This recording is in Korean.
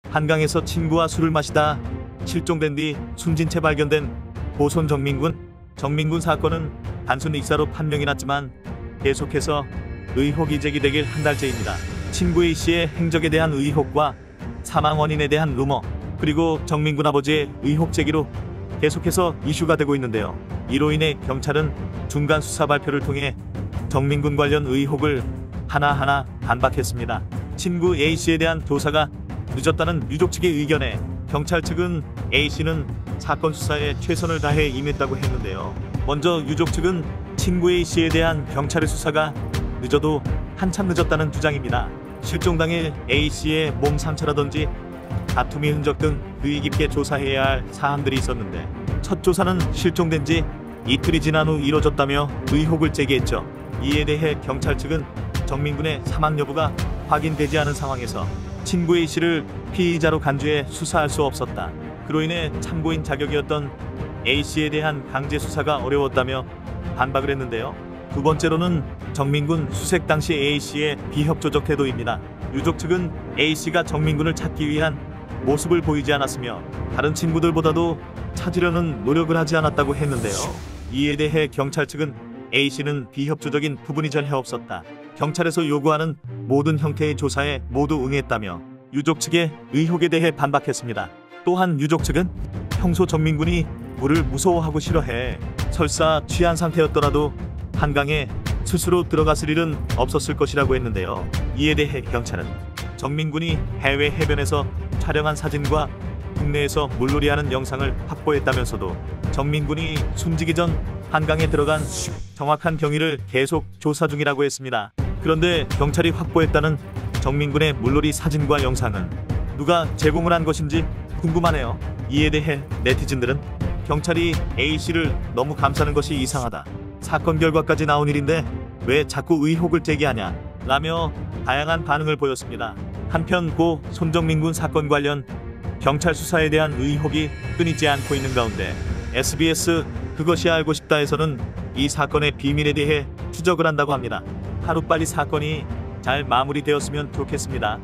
한강에서 친구와 술을 마시다 실종된 뒤 숨진 채 발견된 보손 정민군 사건은 단순 익사로 판명이 났지만 계속해서 의혹이 제기되길 한 달째입니다. 친구 A씨의 행적에 대한 의혹과 사망 원인에 대한 루머, 그리고 정민군 아버지의 의혹 제기로 계속해서 이슈가 되고 있는데요. 이로 인해 경찰은 중간 수사 발표를 통해 정민군 관련 의혹을 하나하나 반박했습니다. 친구 A씨에 대한 조사가 늦었다는 유족 측의 의견에 경찰 측은 A씨는 사건 수사에 최선을 다해 임했다고 했는데요. 먼저 유족 측은 친구 A씨에 대한 경찰의 수사가 늦어도 한참 늦었다는 주장입니다. 실종 당일 A씨의 몸 상처라든지 다툼의 흔적 등 유의 깊게 조사해야 할 사항들이 있었는데 첫 조사는 실종된 지 이틀이 지난 후 이뤄졌다며 의혹을 제기했죠. 이에 대해 경찰 측은 정민군의 사망 여부가 확인되지 않은 상황에서 친구 A씨를 피의자로 간주해 수사할 수 없었다. 그로 인해 참고인 자격이었던 A씨에 대한 강제 수사가 어려웠다며 반박을 했는데요. 두 번째로는 정민군 수색 당시 A씨의 비협조적 태도입니다. 유족 측은 A씨가 정민군을 찾기 위한 모습을 보이지 않았으며 다른 친구들보다도 찾으려는 노력을 하지 않았다고 했는데요. 이에 대해 경찰 측은 A씨는 비협조적인 부분이 전혀 없었다. 경찰에서 요구하는 모든 형태의 조사에 모두 응했다며 유족 측의 의혹에 대해 반박했습니다. 또한 유족 측은 평소 정민군이 물을 무서워하고 싫어해 설사 취한 상태였더라도 한강에 스스로 들어갔을 일은 없었을 것이라고 했는데요. 이에 대해 경찰은 정민군이 해외 해변에서 촬영한 사진과 국내에서 물놀이하는 영상을 확보했다면서도 정민군이 숨지기 전 한강에 들어간 정확한 경위를 계속 조사 중이라고 했습니다. 그런데 경찰이 확보했다는 정민군의 물놀이 사진과 영상은 누가 제공을 한 것인지 궁금하네요. 이에 대해 네티즌들은 경찰이 A씨를 너무 감싸는 것이 이상하다. 사건 결과까지 나온 일인데 왜 자꾸 의혹을 제기하냐 라며 다양한 반응을 보였습니다. 한편 고 손정민군 사건 관련 경찰 수사에 대한 의혹이 끊이지 않고 있는 가운데 SBS 그것이 알고 싶다에서는 이 사건의 비밀에 대해 추적을 한다고 합니다. 하루빨리 사건이 잘 마무리되었으면 좋겠습니다.